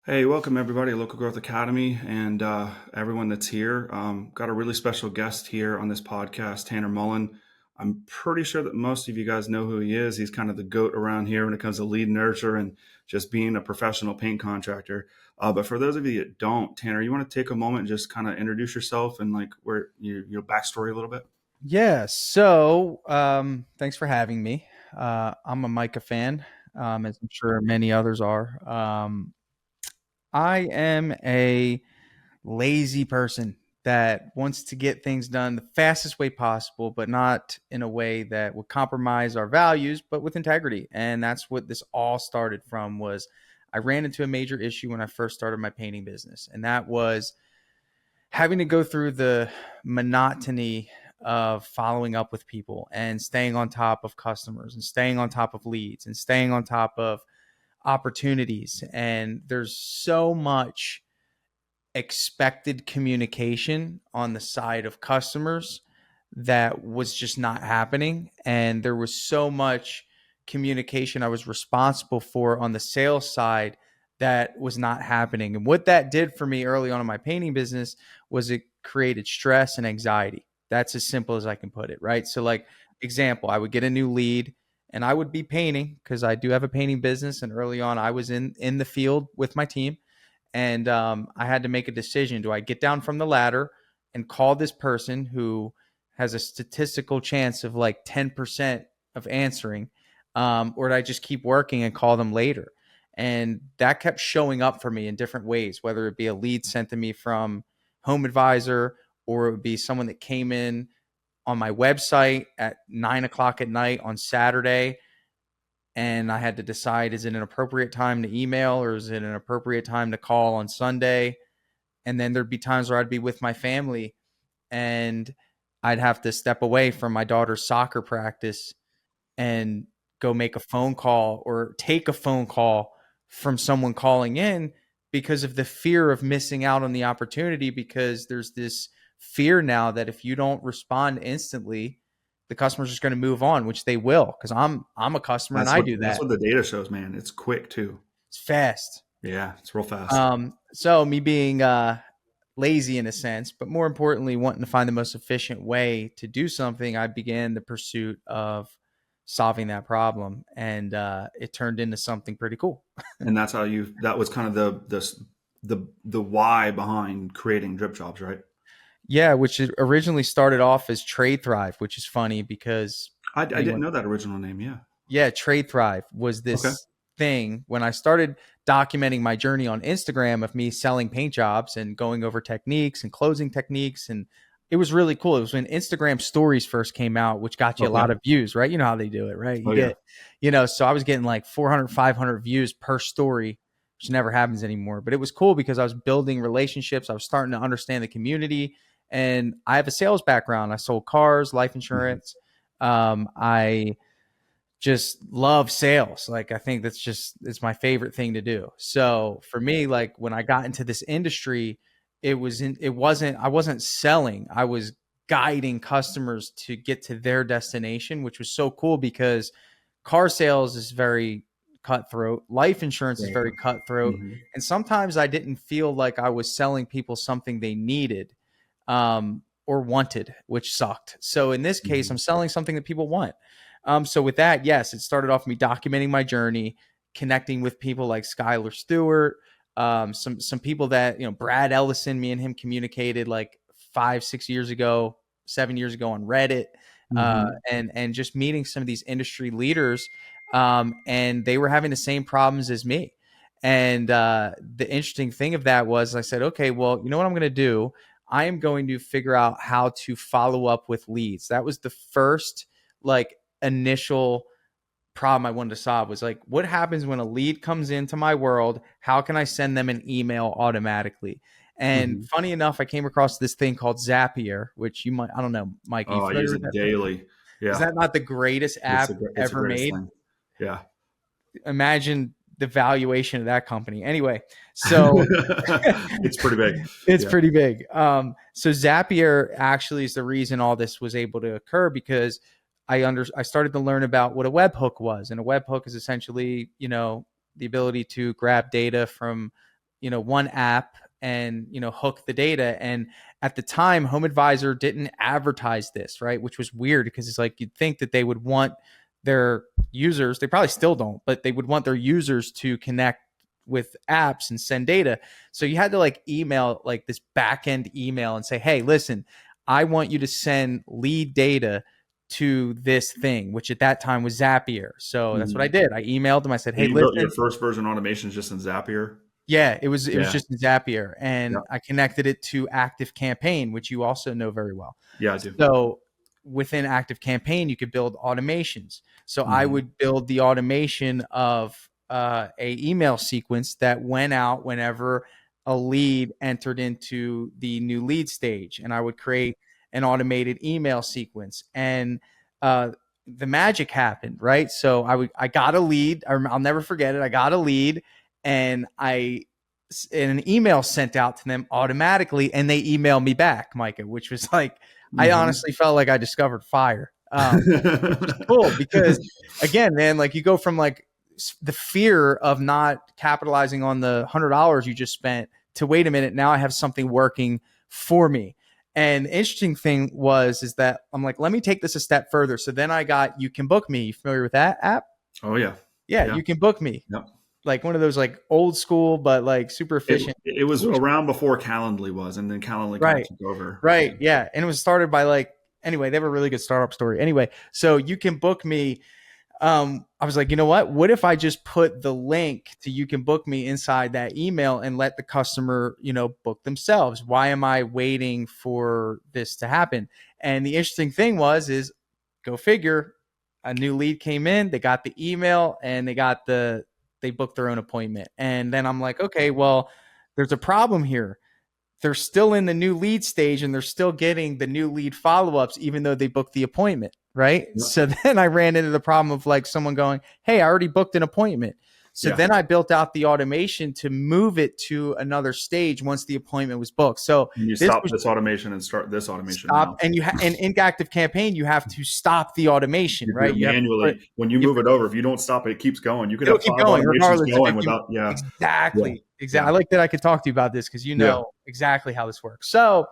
Hey, welcome everybody to Local Growth Academy and everyone that's here. Got a really special guest here on this podcast, Tanner Mullen. I'm pretty sure that most of you guys know who he is. He's kind of the goat around here when it comes to lead nurture and just being a professional paint contractor. But for those of you that don't, Tanner, you want to take a moment and just kind of introduce yourself and like where your backstory a little bit? Yeah. So, thanks for having me. I'm a Micah fan, as I'm sure many others are. I am a lazy person that wants to get things done the fastest way possible, but not in a way that would compromise our values, but with integrity. And that's what this all started from. Was I ran into a major issue when I first started my painting business, and that was having to go through the monotony of following up with people and staying on top of customers and staying on top of leads and staying on top of opportunities. And there's so much expected communication on the side of customers that was just not happening. And there was so much communication I was responsible for on the sales side that was not happening. And what that did for me early on in my painting business was it created stress and anxiety. That's as simple as I can put it, right? So, like, example, I would get a new lead and I would be painting because I do have a painting business. And early on, I was in the field with my team, and I had to make a decision. Do I get down from the ladder and call this person who has a statistical chance of like 10% of answering, or do I just keep working and call them later? And that kept showing up for me in different ways, whether it be a lead sent to me from Home Advisor, or it would be someone that came in on my website at 9 o'clock at night on Saturday, and I had to decide, is it an appropriate time to email or is it an appropriate time to call on Sunday? And then there'd be times where I'd be with my family and I'd have to step away from my daughter's soccer practice and go make a phone call or take a phone call from someone calling in because of the fear of missing out on the opportunity, because there's this fear now that if you don't respond instantly, the customer's just going to move on, which they will, because I'm a customer and That's I what do that's that. what the data shows, man. It's quick too. It's fast. Yeah, it's real fast. So me being lazy in a sense, but more importantly, wanting to find the most efficient way to do something, I began the pursuit of solving that problem, and it turned into something pretty cool. And that's how that was kind of the why behind creating drip jobs, right? Yeah, which originally started off as Trade Thrive, which is funny because I didn't anyone, know that original name. Yeah. yeah, Trade Thrive was Okay. this thing when I started documenting my journey on Instagram of me selling paint jobs and going over techniques and closing techniques. And it was really cool. It was when Instagram stories first came out, which got you a Okay. lot of views, right? You know how they do it, right? You Oh yeah. get, so I was getting like 400, 500 views per story, which never happens anymore. But it was cool because I was building relationships. I was starting to understand the community. And I have a sales background. I sold cars, life Mhm. insurance. I just love sales. Like, I think it's my favorite thing to do. So for me, like, when I got into this industry, I wasn't selling. I was guiding customers to get to their destination, which was so cool because car sales is very cutthroat. Life insurance is Right. very cutthroat. Mhm. And sometimes I didn't feel like I was selling people something they needed, or wanted, which sucked. So in this case, Mhm. I'm selling something that people want. So with that, yes, it started off me documenting my journey, connecting with people like Skylar Stewart, some people that, Brad Ellison, me and him communicated like 5, 6 years ago, 7 years ago on Reddit, Mhm. and just meeting some of these industry leaders, and they were having the same problems as me. And the interesting thing of that was, I said, okay, well, you know what I'm going to do? I am going to figure out how to follow up with leads. That was the first, like, initial problem I wanted to solve. Was like, what happens when a lead comes into my world? How can I send them an email automatically? And Mhm. funny enough, I came across this thing called Zapier, which you might, I don't know, Mike, are you Oh, I familiar use with it that thing? daily. Is Yeah. that not the greatest It's app it's the ever greatest made? thing. Yeah. Imagine the valuation of that company. Anyway, so It's pretty big. it's Yeah. pretty big. So Zapier actually is the reason all this was able to occur, because I started to learn about what a webhook was, and a webhook is essentially, the ability to grab data from, one app and, hook the data. And at the time, Home Advisor didn't advertise this, right? Which was weird because it's like you'd think that they would want their users, they probably still don't, but they would want their users to connect with apps and send data. So you had to like email like this back end email and say, hey, listen, I want you to send lead data to this thing, which at that time was Zapier. So that's what I Mhm. did. I emailed them. I said, So hey, you built your listen. first version automations just in Zapier? Yeah, it was Yeah. just in Zapier, Yeah. and I connected it to Active Campaign, which you also know very well. Yeah, I do. So within Active Campaign, you could build automations. So I Mhm. would build the automation of a email sequence that went out whenever a lead entered into the new lead stage, and I would create an automated email sequence. And uh, the magic happened, right? So I got a lead. I'll never forget it. I got a lead, and an email sent out to them automatically, and they emailed me back, Micah, which was like, I Mhm. honestly felt like I discovered fire, which is cool because, again, man, like you go from like the fear of not capitalizing on the $100 you just spent to wait a minute, now I have something working for me. And the interesting thing is that I'm like, let me take this a step further. So then I got You Can Book Me. You familiar with that app? Oh, yeah. Yeah, Yeah. You Can Book Me. Yep. Like one of those like old school, but like super It efficient it was solutions. around before Calendly was, and then Calendly kinda Right. took over. Yeah. Right. Yeah. And it was started by like, anyway, they have a really good startup story. Anyway, so You Can Book Me. I was like, you know what if I just put the link to You Can Book Me inside that email and let the customer, book themselves? Why am I waiting for this to happen? And the interesting thing is go figure, a new lead came in, they got the email, and they booked their own appointment. And then I'm like, okay, well, there's a problem here. They're still in the new lead stage and they're still getting the new lead follow-ups even though they booked the appointment, right? Yep. So then I ran into the problem of like someone going, hey, I already booked an appointment. So Yeah. then I built out the automation to move it to another stage once the appointment was booked. So And you this stop was this automation and start this automation stop, now. and and in Active Campaign you have to stop the automation, You do right? it manually. When you You move it over, if you don't stop it, it keeps going. You could it'll have keep 5 going automations regardless of going if you without. Yeah. Yeah. exactly. I Yeah. like that I could talk to you about this because you Yeah. know exactly how this works. So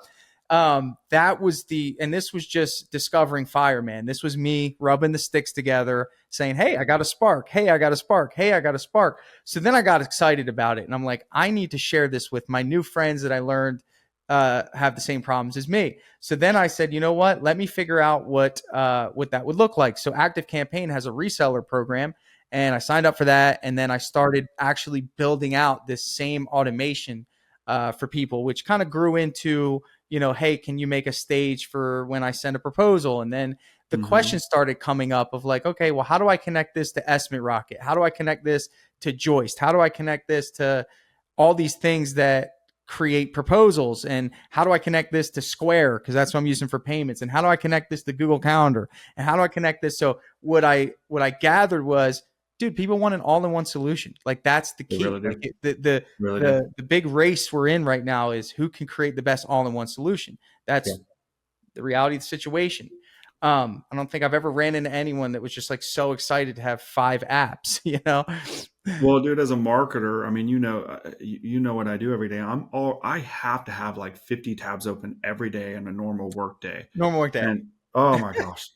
that was and this was just discovering fire, man. This was me rubbing the sticks together, saying, hey, I got a spark. Hey, I got a spark. Hey, I got a spark. So then I got excited about it, and I'm like, I need to share this with my new friends that I learned have the same problems as me. So then I said, you know what? Let me figure out what that would look like. So Active Campaign has a reseller program, and I signed up for that. And then I started actually building out this same automation for people, which kind of grew into, hey, can you make a stage for when I send a proposal? And then the Mhm. questions started coming up of like, okay, well, how do I connect this to Estimate Rocket? How do I connect this to Joist? How do I connect this to all these things that create proposals? And how do I connect this to Square, because that's what I'm using for payments? And how do I connect this to Google Calendar? And how do I connect this? So what I gathered was, dude, people want an all-in-one solution. Like that's the They key. really Like do. the Really do. the big race we're in right now is who can create the best all-in-one solution. Yeah. That's the reality of the situation. I don't think I've ever ran into anyone that was just like so excited to have 5 apps, Well, dude, as a marketer, I mean, you know what I do every day. I have to have like 50 tabs open every day in a normal work day. Normal work day. And oh my gosh.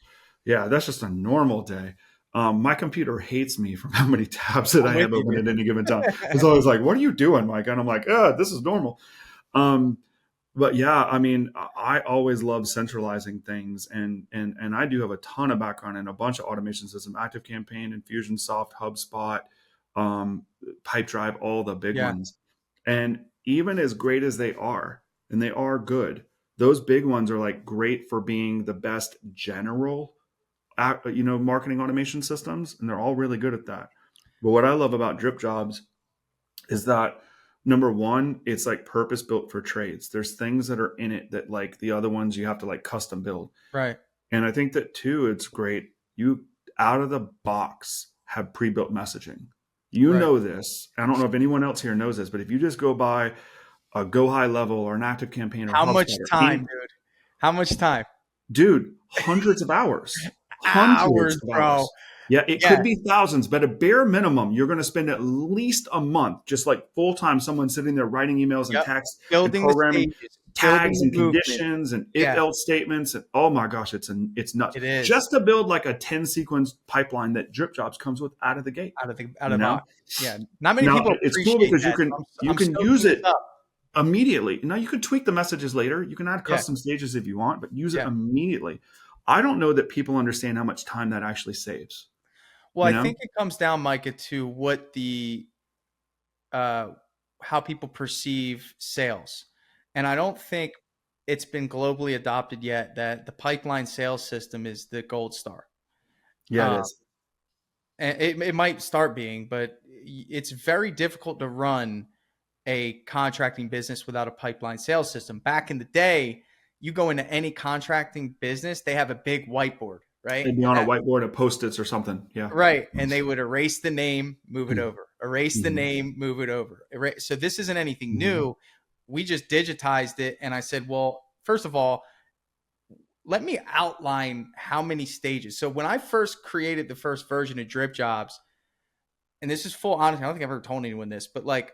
Yeah, that's just a normal day. My computer hates me from how many tabs that I'm I with have you, open at any given time. dude. It's always like, what are you doing, Mike? And I'm like, this is normal. Um, but yeah, I mean, I always love centralizing things, and I do have a ton of background in a bunch of automation systems: Active Campaign, Infusionsoft, HubSpot, um, Pipedrive, all the big Yeah. ones. And even as great as they are, and they are good, those big ones are like great for being the best general, marketing automation systems, and they're all really good at that. But what I love about Drip Jobs is that, number one, it's like purpose built for trades. There's things that are in it that like the other ones you have to like custom build. Right. And I think that too, it's great. You out of the box have pre-built messaging. You Right. know this. I don't know if anyone else here knows this, but if you just go by a Go High Level or an Active Campaign or How much HubSpot or time, any, dude? How much time? dude, hundreds of hours, hundreds Hours, of bro. hours. Yeah, it Yeah. could be thousands, but a bare minimum, you're going to spend at least a month, just like full time, someone sitting there writing emails and Yep. texts and Building the programming stages, building tags the and movement. conditions and if Yeah, else statements. And oh my gosh, it's nuts. it is Just to build like a 10 sequence pipeline that Drip Jobs comes with out of the gate, out you of the know? box. Yeah. Not many Now people it's cool appreciate because that. So you I'm can soaking use this it up. immediately. Now you can tweak the messages later. You can add Yeah. custom stages if you want, but use it Yeah. immediately. I don't know that people understand how much time that actually saves, Well, you I know? think it comes down, Micah, to what uh, how people perceive sales. And I don't think it's been globally adopted yet that the pipeline sales system is the gold star. Yeah, it Um, is. and it might start being, but it's very difficult to run a contracting business without a pipeline sales system. Back in the day, you go into any contracting business, they have a big whiteboard, right? They'd be And on a that whiteboard of Post-its or something. Yeah. right, and they would erase the name, move it over. Erase the Mhm. name, move it over. So this isn't anything Mhm. new. We just digitized it, and I said, well, first of all, let me outline how many stages. So when I first created the first version of Drip Jobs, and this is full honesty, I don't think I've ever told anyone this, but like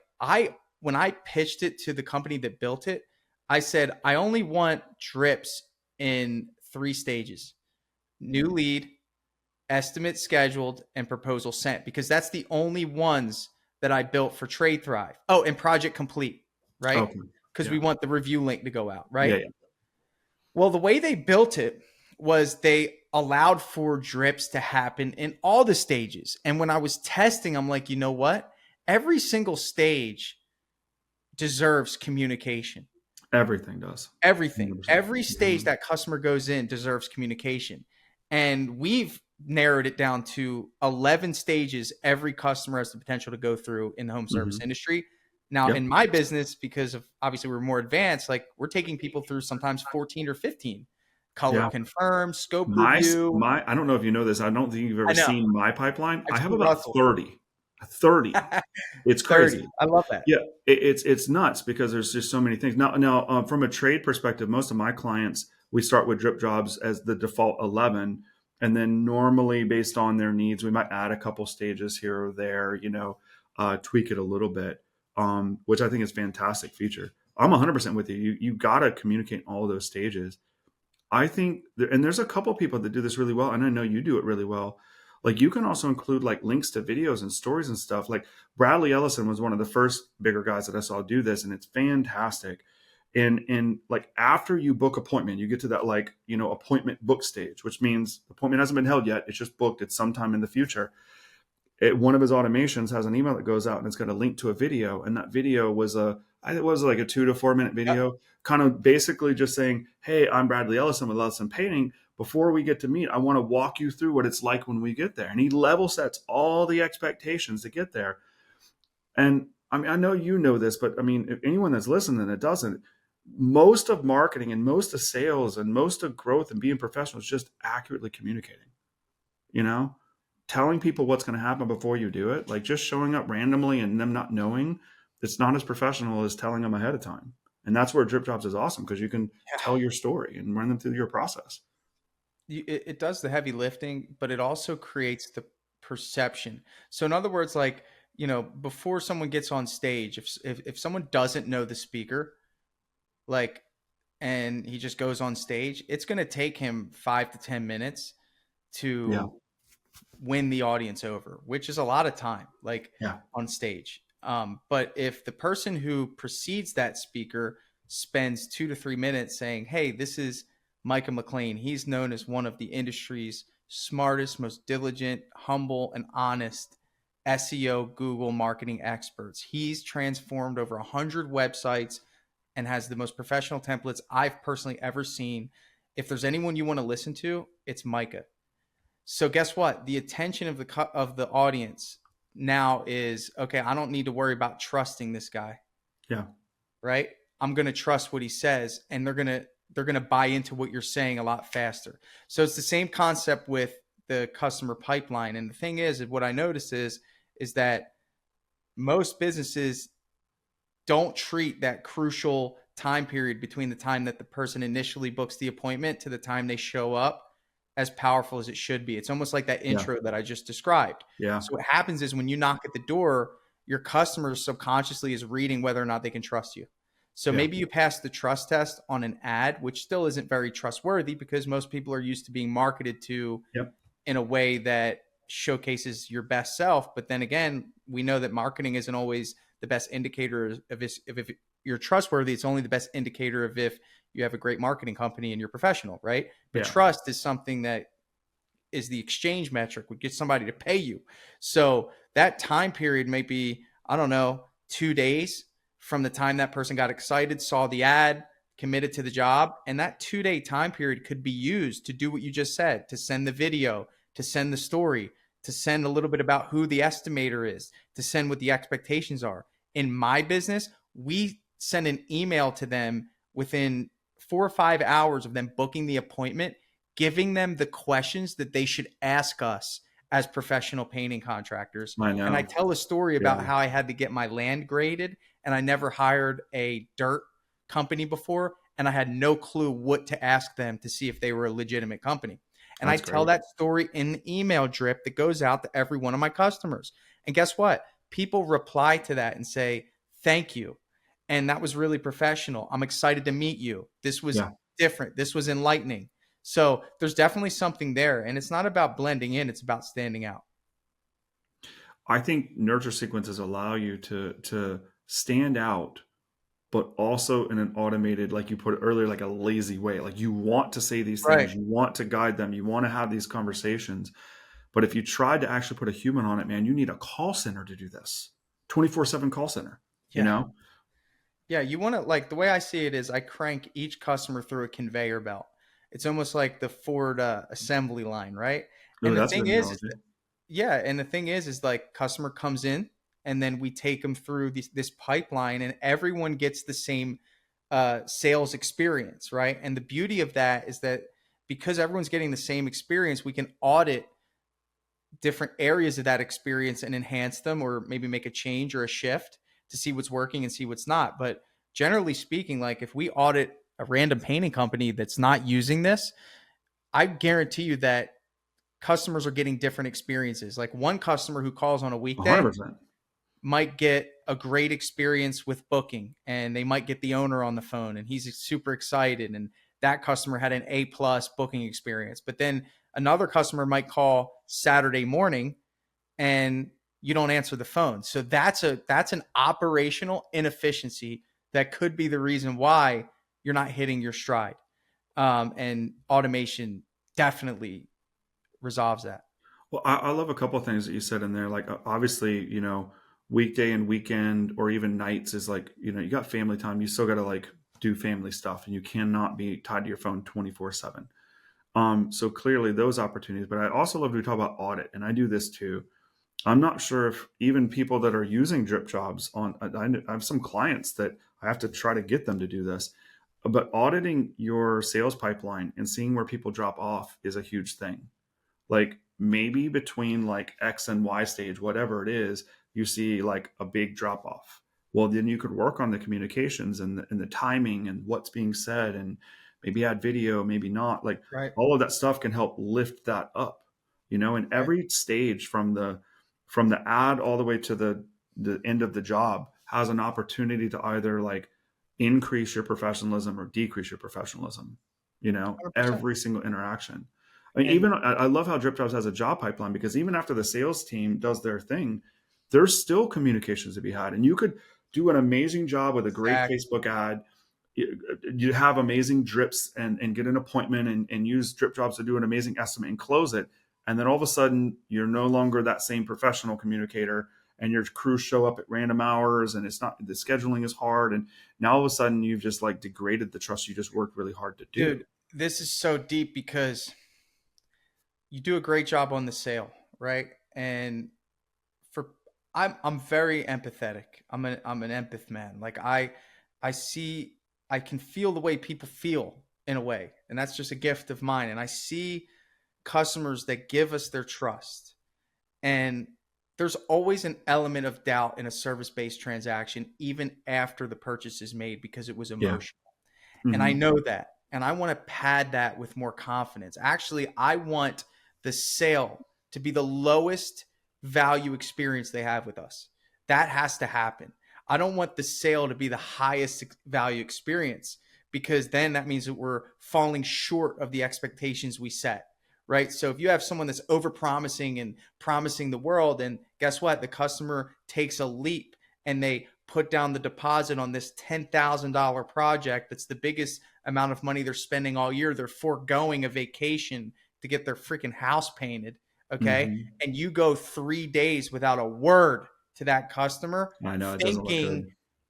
when I pitched it to the company that built it, I said I only want drips in 3 stages: new lead, estimate scheduled, and proposal sent, because that's the only ones that I built for Trade Thrive. Oh, and project complete, right? Okay. Because we Yeah. want the review link to go out, Yeah. right? Yeah. Well, the way they built it was they allowed for drips to happen in all the stages. And when I was testing, I'm like, you know what? Every single stage deserves communication. Everything does. Everything, 100%. every stage Mhm. that customer goes in deserves communication. And we've narrowed it down to 11 stages every customer has the potential to go through in the home service Mhm. industry. Now, Yep. in my business, because of obviously we're more advanced, like we're taking people through sometimes 14 or 15: color Yeah. confirm, scope My review. my I don't know if you know this. I don't think you've I ever know. seen my pipeline. I've I have seen about Russell's. 30. 30. It's 30. crazy. I love that. Yeah, it's nuts because there's just so many things. Now, from a trade perspective, most of my clients, we start with drip jobs as the default 11, and then normally based on their needs, we might add a couple stages here or there, tweak it a little bit, which I think is a fantastic feature. I'm 100% with you. You got to communicate all of those stages. I think, and there's a couple people that do this really well, and I know you do it really well. Like you can also include like links to videos and stories and stuff. Like Bradley Ellison was one of the first bigger guys that I saw do this, and it's fantastic. And like after you book appointment, you get to that like appointment book stage, which means the appointment hasn't been held yet. It's just booked. It's sometime in the future. One of his automations has an email that goes out and it's got a link to a video, and that video was it was like a 2 to 4 minute Yep. video, kind of basically just saying, "Hey, I'm Bradley Ellison with Ellison Painting. Before we get to meet, I want to walk you through what it's like when we get there." And he level sets all the expectations to get there. And I mean, I know you know this, but I mean, if anyone that's listening that doesn't, most of marketing and most of sales and most of growth and being professional is just accurately communicating. You know, telling people what's going to happen before you do it, like just showing up randomly and them not knowing, it's not as professional as telling them ahead of time. And that's where Drip Jobs is awesome because you can tell your story and run them through your process. It does the heavy lifting, but it also creates the perception. So in other words, like, before someone gets on stage, if someone doesn't know the speaker, like, and he just goes on stage, it's going to take him 5 to 10 minutes Yeah. to win the audience over, which is a lot of time, like Yeah. on stage. But if the person who precedes that speaker spends 2 to 3 minutes saying, "Hey, this is Micah McLean. He's known as one of the industry's smartest, most diligent, humble, and honest SEO Google marketing experts. He's transformed over 100 websites and has the most professional templates I've personally ever seen. If there's anyone you want to listen to, it's Micah." So guess what? The attention of the audience now is, okay, I don't need to worry about trusting this guy, Yeah. right? I'm going to trust what he says, and they're going to buy into what you're saying a lot faster. So it's the same concept with the customer pipeline. And the thing is what I notice is that most businesses don't treat that crucial time period between the time that the person initially books the appointment to the time they show up as powerful as it should be. It's almost like that Yeah. intro that I just described. Yeah. So what happens is when you knock at the door, your customer subconsciously is reading whether or not they can trust you. So Yeah. maybe you pass the trust test on an ad, which still isn't very trustworthy because most people are used to being marketed to Yep. in a way that showcases your best self. But then again, we know that marketing isn't always the best indicator of if you're trustworthy. It's only the best indicator of if you have a great marketing company and you're professional, right? But Yeah. trust is something that is the exchange metric would get somebody to pay you. So that time period may be, I don't know, 2 days from the time that person got excited, saw the ad, committed to the job. And that 2 day time period could be used to do what you just said, to send the video, to send the story, to send a little bit about who the estimator is, to send what the expectations are. In my business, we send an email to them within 4 or 5 hours of them booking the appointment, giving them the questions that they should ask us as professional painting contractors. I And I know. tell a story Yeah. about how I had to get my land graded and I never hired a dirt company before. And I had no clue what to ask them to see if they were a legitimate company. And I That's tell great. that story in the email drip that goes out to every one of my customers. And guess what? People reply to that and say, thank you. And that was really professional. I'm excited to meet you. This was Yeah. different. This was enlightening. So there's definitely something there. And it's not about blending in, it's about standing out. I think nurture sequences allow you to stand out, but also in an automated, like you put it earlier, like a lazy way. Like you want to say these Right. things, you want to guide them, you want to have these conversations. But if you tried to actually put a human on it, man, you need a call center to do this. 24/7 call center, you Yeah. know? Yeah. You want to, like, the way I see it is I crank each customer through a conveyor belt. It's almost like the Ford assembly line, right? Ooh, And the that's a thing good is analogy. that, yeah. And the thing is like customer comes in and then we take them through this pipeline and everyone gets the same sales experience, right? And the beauty of that is that because everyone's getting the same experience, we can audit different areas of that experience and enhance them or maybe make a change or a shift to see what's working and see what's not. But generally speaking, like if we audit a random painting company that's not using this, I guarantee you that customers are getting different experiences. Like one customer who calls on a weekday 100%. might get a great experience with booking and they might get the owner on the phone and he's super excited and that customer had an A+ booking experience. But then another customer might call Saturday morning and you don't answer the phone. So that's an operational inefficiency that could be the reason why you're not hitting your stride. And automation definitely resolves that. Well, I love a couple of things that you said in there. Like, obviously, weekday and weekend or even nights is like, you got family time. You still got to like do family stuff and you cannot be tied to your phone 24/7. So clearly those opportunities, but I also love to talk about audit and I do this too. I'm not sure if even people that are using drip jobs I have some clients that I have to try to get them to do this, but auditing your sales pipeline and seeing where people drop off is a huge thing. Like maybe between like X and Y stage, whatever it is, you see like a big drop off. Well, then you could work on the communications and the timing and what's being said and maybe add video, maybe not. Like Right. all of that stuff can help lift that up, and Right. every stage from the ad all the way to the end of the job has an opportunity to either like increase your professionalism or decrease your professionalism, 100%. every single interaction. I mean, And even I love how Drip Jobs has a job pipeline because even after the sales team does their thing, there's still communications to be had. And you could do an amazing job with a great exactly. Facebook ad. You have amazing drips and get an appointment and use Drip Jobs to do an amazing estimate and close it. And then all of a sudden, you're no longer that same professional communicator and your crews show up at random hours and it's not, the scheduling is hard. And now all of a sudden, you've just like degraded the trust you just worked really hard to do. Dude, this is so deep because you do a great job on the sale, right? And for I'm very empathetic. I'm an empath man. Like I see I can feel the way people feel in a way, and that's just a gift of mine. And I see customers that give us their trust, and there's always an element of doubt in a service-based transaction, even after the purchase is made, because it was Yeah. emotional. And I Hmm. know that. and I want to pad that with more confidence. Actually, I want the sale to be the lowest value experience they have with us. That has to happen. I don't want the sale to be the highest value experience, because then that means that we're falling short of the expectations we set. Right. So if you have someone that's over promising and promising the world, and guess what? The customer takes a leap and they put down the deposit on this $10,000 project that's the biggest amount of money they're spending all year. They're foregoing a vacation to get their freaking house painted. Okay. Mm-hmm. And you go 3 days without a word to that customer, I know it doesn't look thinking,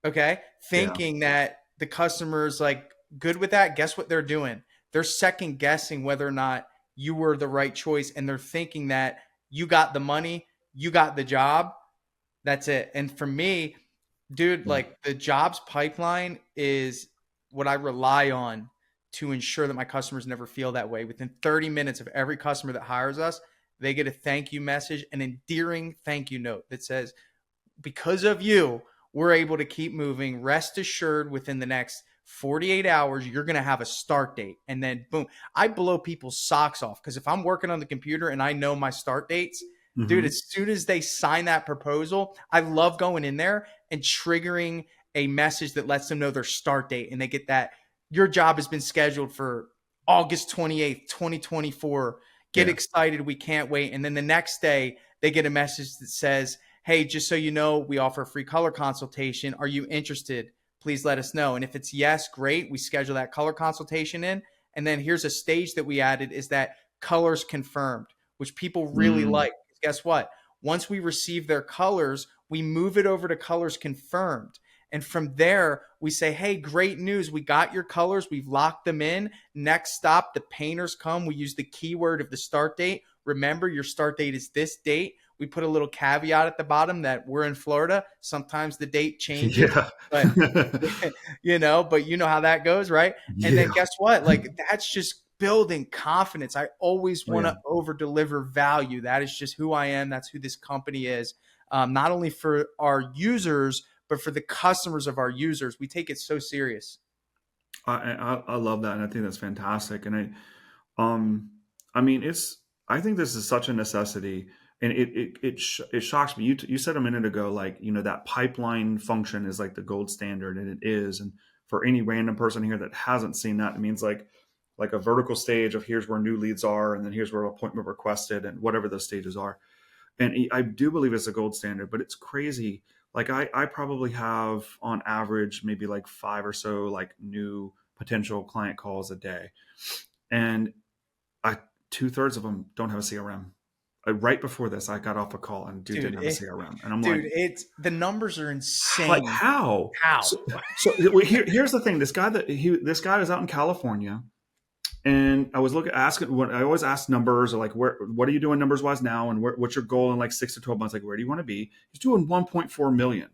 good. okay, Yeah. thinking that the customer's like good with that. Guess what they're doing? They're second guessing whether or not you were the right choice. And they're thinking that you got the money, you got the job. That's it. And for me, dude, Yeah. like the jobs pipeline is what I rely on to ensure that my customers never feel that way. Within 30 minutes of every customer that hires us, they get a thank you message, an endearing thank you note that says, because of you, we're able to keep moving. Rest assured, within the next 48 hours, you're going to have a start date. And then boom, I blow people's socks off, because if I'm working on the computer and I know my start dates, dude, Mm-hmm. as soon as they sign that proposal, I love going in there and triggering a message that lets them know their start date. And they get that your job has been scheduled for August 28th, 2024. Get Yeah. excited. We can't wait. And then the next day, they get a message that says, hey, just so you know, we offer a free color consultation. Are you interested? Please let us know. And if it's yes, great. We schedule that color consultation in. And then here's a stage that we added, is that colors confirmed, which people really Mm. like. Guess what? Once we receive their colors, we move it over to colors confirmed. And from there, we say, hey, great news. We got your colors. We've locked them in. Next stop, the painters come. We use the keyword of the start date. Remember, your start date is this date. We put a little caveat at the bottom that we're in Florida. Sometimes the date changes, Yeah. but but you know how that goes, right? And then Yeah. guess what? Like, that's just building confidence. I always Oh, want yeah. to over deliver value. That is just who I am. That's who this company is. Not only for our users, but for the customers of our users. We take it so serious. I love that, and I think that's fantastic. And um, I mean, I think this is such a necessity, and it shocks me. You said a minute ago, like, that pipeline function is like the gold standard, and it is. And for any random person here that hasn't seen that, it means like a vertical stage of here's where new leads are, and then here's where appointment requested, and whatever those stages are. And I do believe it's a gold standard, but it's crazy. Like I probably have on average maybe like 5 or so like new potential client calls a day, and I 2/3 of them don't have a CRM. Right before this, I got off a call and dude Dude, didn't have a CRM, and I'm like, it's the numbers are like insane. how? How? So here's the thing. This guy was out in California, and I was asking. What I always ask numbers, or like, what are you doing numbers wise now, and what's your goal in like 6 to 12 months? Like, where do you want to be? He's doing 1.4 million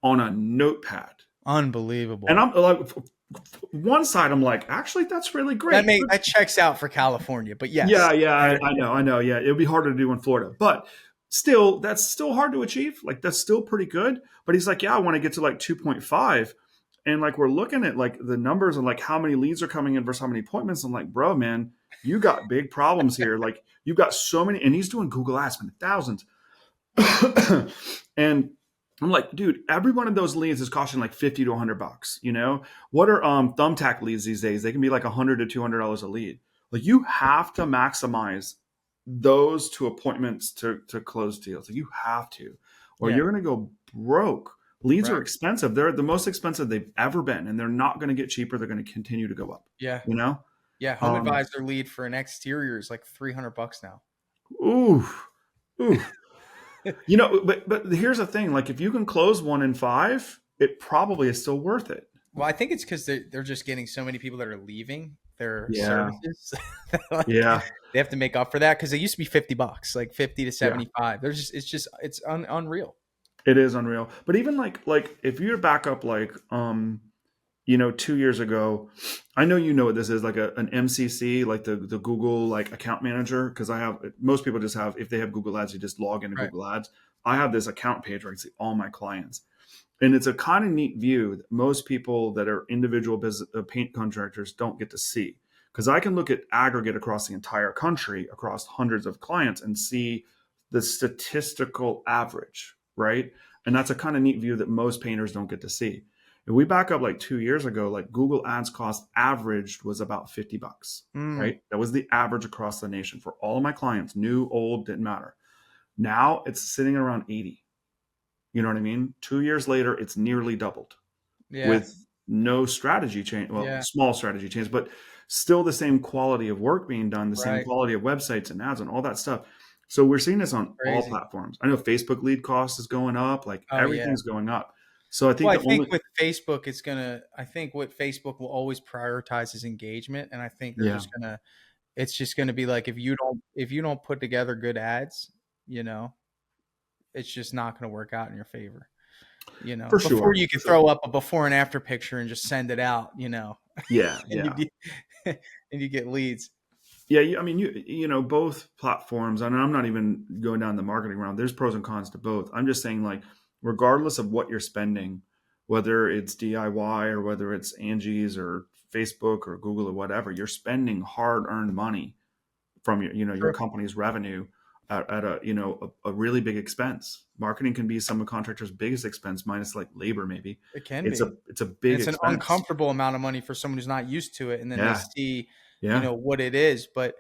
on a notepad, and Unbelievable. I'm like, one side, I'm like, actually, that's really great. That checks out for California, but yes. Yeah, I know. Yeah, it would be harder to do in Florida, but still, that's still hard to achieve. Like, that's still pretty good. But he's like, yeah, I want to get to like 2.5. And like, we're looking at like the numbers and like how many leads are coming in versus how many appointments. I'm like, bro, man, you got big problems here. Like, you've got so many, and he's doing Google Ads, man, thousands. And I'm like, dude, every one of those leads is costing like 50 to $100. What are thumbtack leads these days? They can be like $100 to $200 a lead. Like, you have to maximize those to appointments to close deals. Like, you have to, or Yeah, you're going to go broke. Leads are right. expensive. They're the most expensive they've ever been, and they're not going to get cheaper. They're going to continue to go up. Yeah. You know? Yeah. Home Um, advisor lead for an exterior is like $300 now. ooh, ooh. But here's the thing. Like, if you can close 1 in 5, it probably is still worth it. Well, I think it's because they're just getting so many people that are leaving their Yeah. services. Like, Yeah. they have to make up for that, because they used to be $50, like 50 to Yeah. 75. It's unreal. It is unreal. But even like if you were to back up like 2 years ago, I know what this is, like an MCC, like the Google like account manager, because most people just have, if they have Google Ads, you just log into Right. Google Ads. I have this account page where I can see all my clients. And it's a kind of neat view that most people that are individual business paint contractors don't get to see. Because I can look at aggregate across the entire country, across hundreds of clients, and see the statistical average, right? And that's a kind of neat view that most painters don't get to see. If we back up like 2 years ago, like Google Ads cost averaged was about $50, Mm, right? That was the average across the nation for all of my clients, new, old, didn't matter. Now it's sitting around 80. You know what I mean? 2 years later, it's nearly doubled yeah, with no strategy change. Well, yeah, small strategy change, but still the same quality of work being done, the same right. quality of websites and ads and all that stuff. So we're seeing this on all Crazy. platforms. I know Facebook lead cost is going up, like Oh yeah. everything's going up. So I think Well, I the think only, with Facebook, I think what Facebook will always prioritize is engagement. And I think yeah, it's just gonna be like, if you don't put together good ads, you know, it's just not gonna work out in your favor. for Before sure. you For can sure. throw up a before and after picture and just send it out, Yeah. and you Yeah. get, and you get leads. Yeah, I mean, both platforms, and I'm not even going down the marketing route. There's pros and cons to both. I'm just saying, like, regardless of what you're spending, whether it's DIY or whether it's Angie's or Facebook or Google or whatever, you're spending hard-earned money from your True. company's revenue at a really big expense. Marketing can be some of contractors' biggest expense, minus like labor, maybe. It can It's be. a And big it's an expense. uncomfortable amount of money for someone who's not used to it, and then they Yeah, see, yeah, what it is. But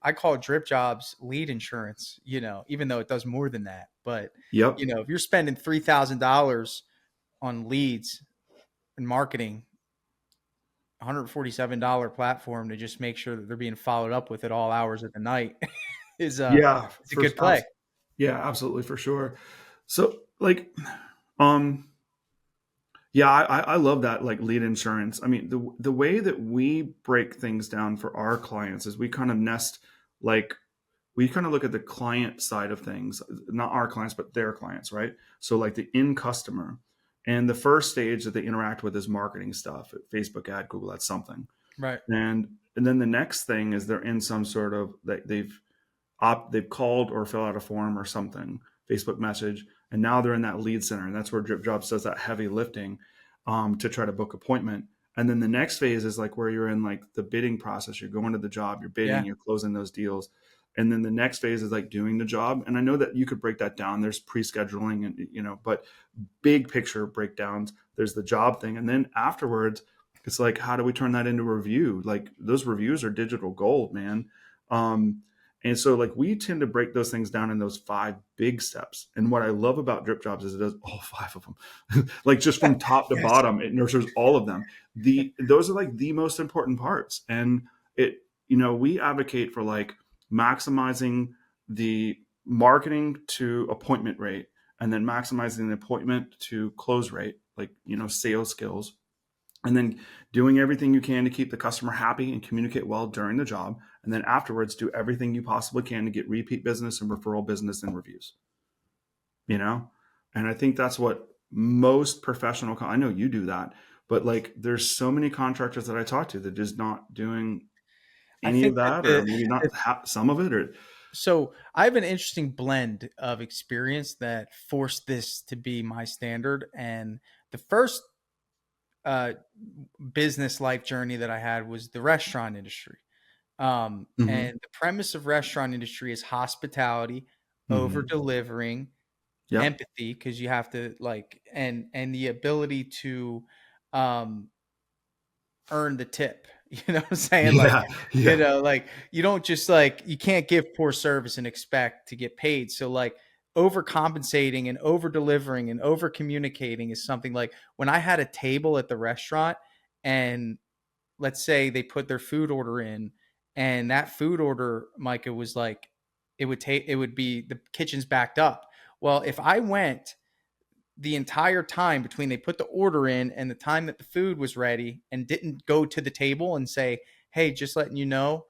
I call drip jobs lead insurance, even though it does more than that. But yep, if you're spending $3,000 on leads and marketing, $147 platform to just make sure that they're being followed up with at all hours of the night is yeah. it's a good play. Yeah, absolutely, for sure. So, like, um, yeah, I love that, like, lead insurance. I mean, the way that we break things down for our clients is we kind of like, we kind of look at the client side of things, not our clients, but their clients, right? So, like the end customer, and the first stage that they interact with is marketing stuff, Facebook ad, Google ad, something, Right. and then the next thing is they're in some sort of, they've called or fill out a form or something, Facebook message, and now they're in that lead center, and that's where Drip Jobs does that heavy lifting, to try to book appointment. And then the next phase is like where you're in like the bidding process. You're going to the job, you're bidding, Yeah. you're closing those deals, and then the next phase is like doing the job. And I know that you could break that down. There's pre-scheduling, and but big picture breakdowns. There's the job thing, and then afterwards, it's like, how do we turn that into a review? Like those reviews are digital gold, man. Um, and so, like, we tend to break those things down in those five big steps. And what I love about Drip Jobs is it does all five of them, like just from top to Yes. bottom, it nurtures all of them. Those are like the most important parts. And we advocate for like maximizing the marketing to appointment rate, and then maximizing the appointment to close rate, like, sales skills, and then doing everything you can to keep the customer happy and communicate well during the job, and then afterwards do everything you possibly can to get repeat business and referral business and reviews, you know and I think that's what most professional I know you do that, but like there's so many contractors that I talk to that just not doing I any of think that that, or maybe not some of it, or so I have an interesting blend of experience that forced this to be my standard. And the first uh, business life journey that I had was the restaurant industry. hmm And the premise of restaurant industry is hospitality, over hmm delivering, yep, empathy, because you have to like, and the ability to um, earn the tip. You know what I'm saying? Like, yeah, yeah, like you don't just like, you can't give poor service and expect to get paid. So like overcompensating and over delivering and over communicating is something like when I had a table at the restaurant and let's say they put their food order in and that food order, Micah, was like, it would be the kitchen's backed up. Well, if I went the entire time between they put the order in and the time that the food was ready and didn't go to the table and say, hey, just letting you know,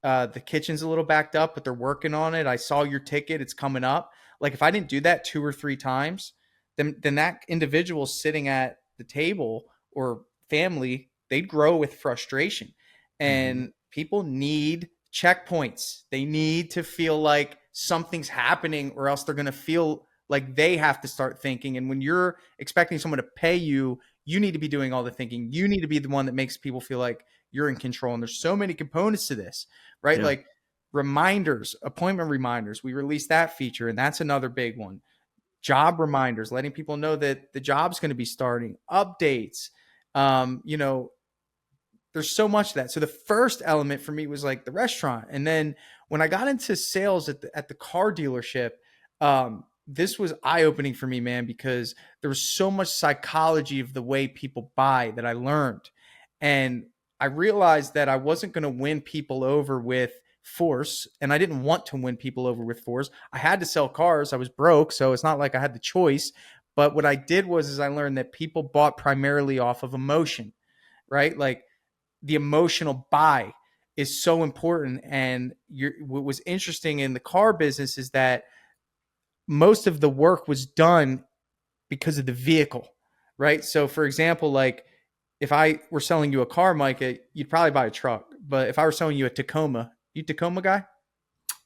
the kitchen's a little backed up, but they're working on it. I saw your ticket. It's coming up. Like if I didn't do that 2 or 3 times, then that individual sitting at the table or family, they'd grow with frustration. hmm And people need checkpoints. They need to feel like something's happening or else they're going to feel Like they have to start thinking. And when you're expecting someone to pay you, you need to be doing all the thinking. You need to be the one that makes people feel like you're in control. And there's so many components to this, right? Yeah. Like reminders, appointment reminders. We released that feature, and that's another big one. Job reminders, letting people know that the job's going to be starting, updates. You know, there's so much of that. So the first element for me was like the restaurant. And then when I got into sales at the car dealership, this was eye opening for me, man, because there was so much psychology of the way people buy that I learned. And I realized that I wasn't going to win people over with force. And I didn't want to win people over with force. I had to sell cars. I was broke. So it's not like I had the choice. But what I did was, is I learned that people bought primarily off of emotion, right? Like, the emotional buy is so important. And what was interesting in the car business is that most of the work was done because of the vehicle, right? So for example, like if I were selling you a car, Micah, you'd probably buy a truck. But if I were selling you a Tacoma, you Tacoma guy?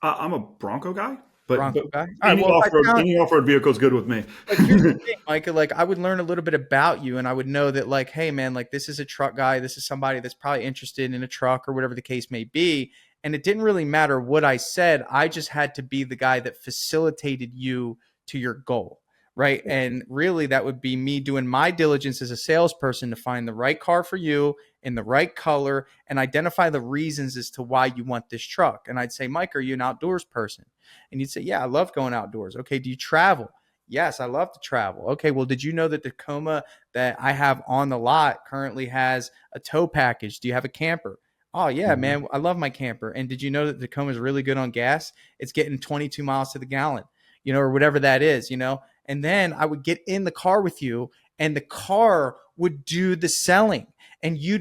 I'm a Bronco guy, but Bronco guy? All right, well, any off road vehicle is good with me. like here's the thing, Micah, like I would learn a little bit about you and I would know that like, hey man, like this is a truck guy. This is somebody that's probably interested in a truck or whatever the case may be. And it didn't really matter what I said. I just had to be the guy that facilitated you to your goal. Right. And really that would be me doing my diligence as a salesperson to find the right car for you in the right color and identify the reasons as to why you want this truck. And I'd say, Mike, are you an outdoors person? And you'd say, yeah, I love going outdoors. Okay. Do you travel? Yes, I love to travel. Okay. Well, did you know that the Tacoma that I have on the lot currently has a tow package? Do you have a camper? Oh yeah, man. I love my camper. And did you know that the Tacoma is really good on gas? It's getting 22 miles to the gallon, you know, or whatever that is, you know? And then I would get in the car with you and the car would do the selling and you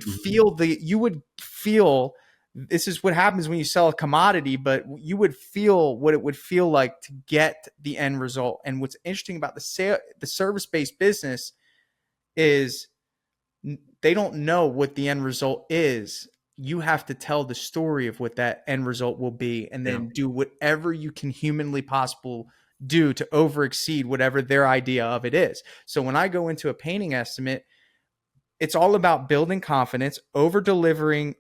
would feel, this is what happens when you sell a commodity, but you would feel what it would feel like to get the end result. And what's interesting about the service-based business is they don't know what the end result is. You have to tell the story of what that end result will be and then do whatever you can humanly possible do to over exceed whatever their idea of it is. So when I go into a painting estimate, it's all about building confidence, over delivering,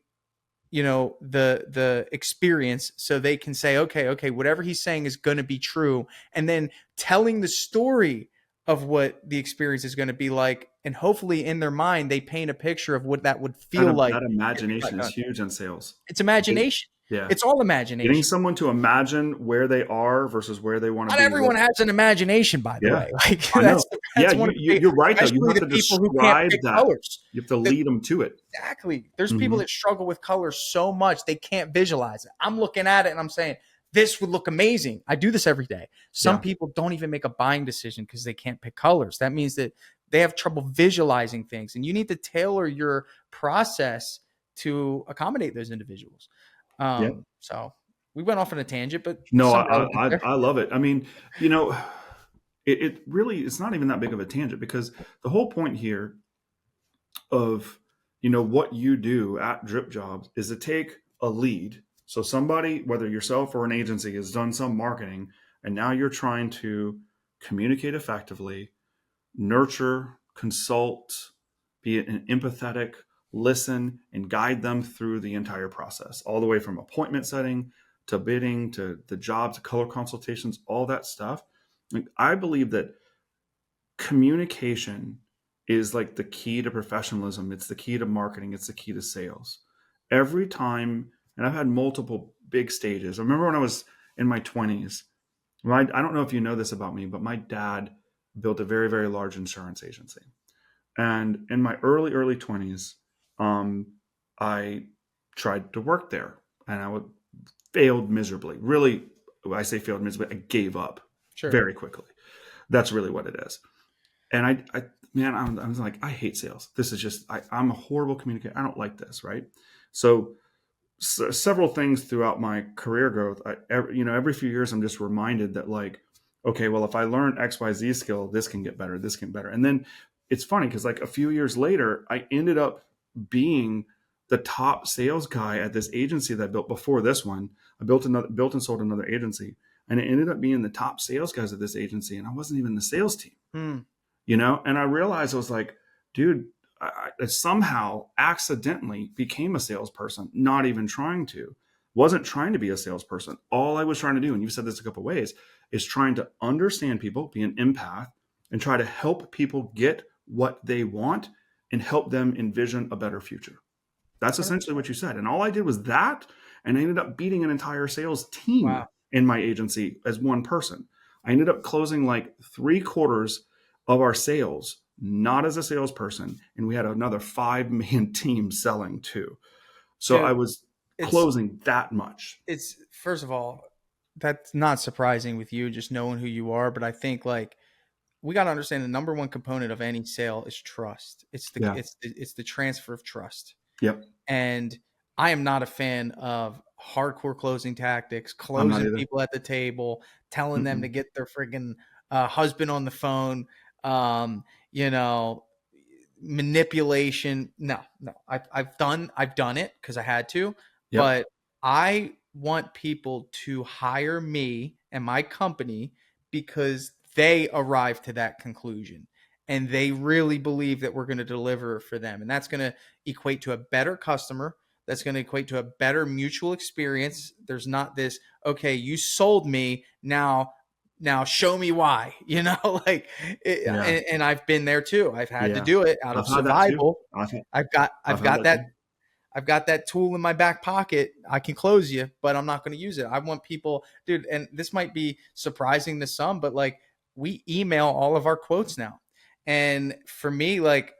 you know, the experience so they can say, okay, whatever he's saying is going to be true. And then telling the story of what the experience is going to be like. And hopefully in their mind, they paint a picture of what that would feel like. That imagination is huge in sales. It's imagination. Yeah. It's all imagination. Getting someone to imagine where they are versus where they want to be. Not everyone has an imagination, by the way. Like you're right. Though you have to describe that. Colors. You have to lead them to it. Exactly. There's people that struggle with colors so much they can't visualize it. I'm looking at it and I'm saying, this would look amazing. I do this every day. Some people don't even make a buying decision because they can't pick colors. That means that they have trouble visualizing things, and you need to tailor your process to accommodate those individuals. So we went off on a tangent, but no, I love it. I mean, you know, it really, it's not even that big of a tangent because the whole point here of, you know, what you do at Drip Jobs is to take a lead. So somebody, whether yourself or an agency, has done some marketing, and now you're trying to communicate effectively, nurture, consult, be an empathetic, listen, and guide them through the entire process, all the way from appointment setting to bidding to the job to color consultations, all that stuff. I believe that communication is like the key to professionalism. It's the key to marketing. It's the key to sales. Every time, and I've had multiple big stages. I remember when I was in my 20s, I don't know if you know this about me, but my dad built a very, very large insurance agency. And in my early 20s, I tried to work there and I failed miserably. Really, I say failed miserably, I gave up very quickly. That's really what it is. And I was like, I hate sales. This is just, I'm a horrible communicator. I don't like this, right? So several things throughout my career growth, every few years, I'm just reminded that like, okay, well, if I learn XYZ skill, this can get better, this can get better. And then it's funny because like a few years later, I ended up being the top sales guy at this agency that I built before this one. I built and sold another agency. and it ended up being the top sales guys at this agency, and I wasn't even in the sales team. Hmm. And I realized, I was like, dude, I somehow accidentally became a salesperson, not even trying to. Wasn't trying to be a salesperson. All I was trying to do, and you've said this a couple of ways, is trying to understand people, be an empath, and try to help people get what they want and help them envision a better future. That's essentially what you said. And all I did was that, and I ended up beating an entire sales team Wow. in my agency as one person. I ended up closing like 3/4 of our sales, not as a salesperson, and we had another 5-man team selling too. So I Dude, was it's closing that much. it's first of all, that's not surprising with you just knowing who you are, but I think like we got to understand the number one component of any sale is trust. Yeah. It's the transfer of trust. Yep. And I am not a fan of hardcore closing tactics, I'm not closing either. people at the table, telling them to Mm-mm. get their friggin' husband on the phone, um, you know, manipulation. No. I've done it because I had to, Yep. but I want people to hire me and my company because they arrived to that conclusion and they really believe that we're going to deliver for them. And that's going to equate to a better customer. That's going to equate to a better mutual experience. There's not this, okay, you sold me. Now show me why, like, Yeah. and I've been there too. I've had to Yeah. do it out of I've had that too. survival. I've had, I've got, I've I've had got that that too. I've got that tool in my back pocket. I can close you, but I'm not going to use it. I want people, dude, and this might be surprising to some, but like we email all of our quotes now. And for me, like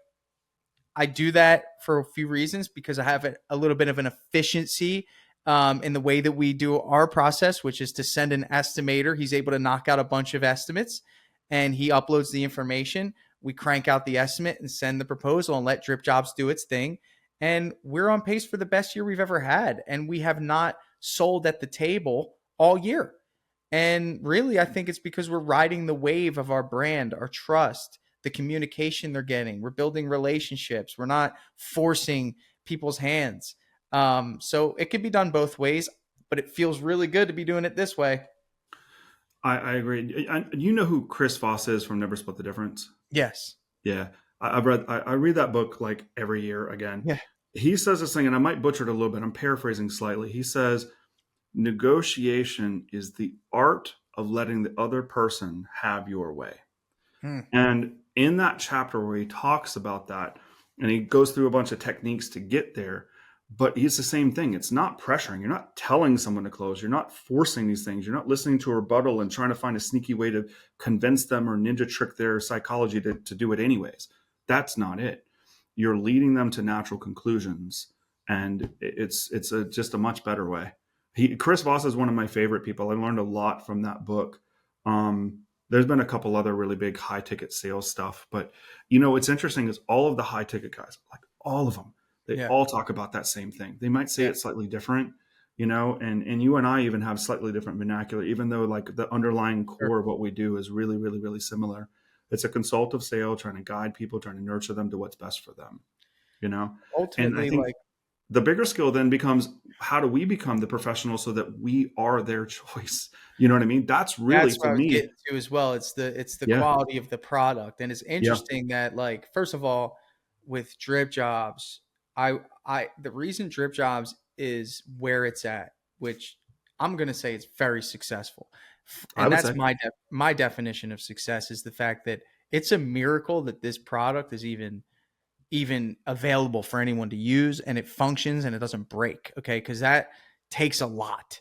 I do that for a few reasons because I have a little bit of an efficiency in the way that we do our process, which is to send an estimator. He's able to knock out a bunch of estimates and he uploads the information. We crank out the estimate and send the proposal and let Drip Jobs do its thing. And we're on pace for the best year we've ever had. And we have not sold at the table all year. And really, I think it's because we're riding the wave of our brand, our trust, the communication they're getting. We're building relationships. We're not forcing people's hands. So it could be done both ways, but it feels really good to be doing it this way. I agree. You know who Chris Voss is from Never Split the Difference? Yes. Yeah. I read that book like every year again. Yeah. He says this thing, and I might butcher it a little bit. I'm paraphrasing slightly. He says, negotiation is the art of letting the other person have your way. Hmm. And in that chapter where he talks about that, and he goes through a bunch of techniques to get there, but it's the same thing. It's not pressuring. You're not telling someone to close. You're not forcing these things. You're not listening to a rebuttal and trying to find a sneaky way to convince them or ninja trick their psychology to do it anyways. That's not it. You're leading them to natural conclusions, and it's just a much better way. Chris Voss is one of my favorite people. I learned a lot from that book. There's been a couple other really big high ticket sales stuff, but what's interesting is all of the high ticket guys, like all of them, they Yeah. all talk about that same thing. They might say Yeah. it slightly different, and you and I even have slightly different vernacular, even though like the underlying Sure. core of what we do is really, really, really similar. It's a consultative sale, trying to guide people, trying to nurture them to what's best for them, and I Ultimately, think like, the bigger skill then becomes, how do we become the professional so that we are their choice? You know what I mean? That's really, that's for what I was me. getting to as well. It's the Yeah. quality of the product. And it's Yeah. interesting that like, first of all, with Drip Jobs, I the reason Drip Jobs is where it's at, which I'm gonna say it's very successful. I And would that's say. my definition of success is the fact that it's a miracle that this product is even available for anyone to use and it functions and it doesn't break. Okay. Because that takes a lot.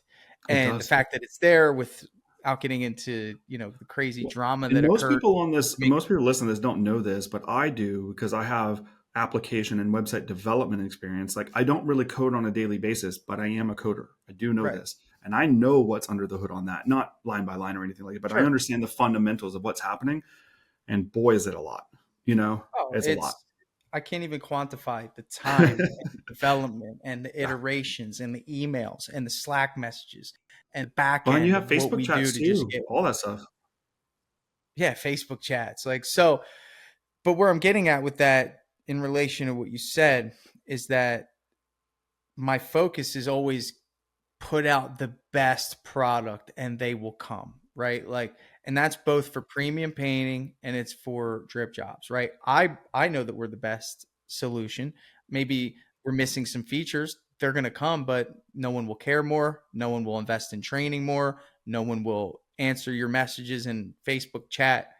It And the does. fact that it's there without getting into, the crazy drama And that occurred. most people listening to this don't know this, but I do, because I have application and website development experience. Like, I don't really code on a daily basis, but I am a coder. I do know Right. this. And I know what's under the hood on that, not line by line or anything like that, but I Sure. understand the fundamentals of what's happening. And boy, is it a lot, Oh, it's a lot. I can't even quantify the time and the development and the iterations and the emails and the Slack messages and back Well, and you end have of what Facebook we do chats to just too, get, all that stuff. yeah, Facebook chats. Like, so, but where I'm getting at with that in relation to what you said is that my focus is always put out the best product and they will come, right? Like, and that's both for premium painting and it's for drip jobs, right? I know that we're the best solution. Maybe we're missing some features. They're going to come, but no one will care more. No one will invest in training more. No one will answer your messages in Facebook chat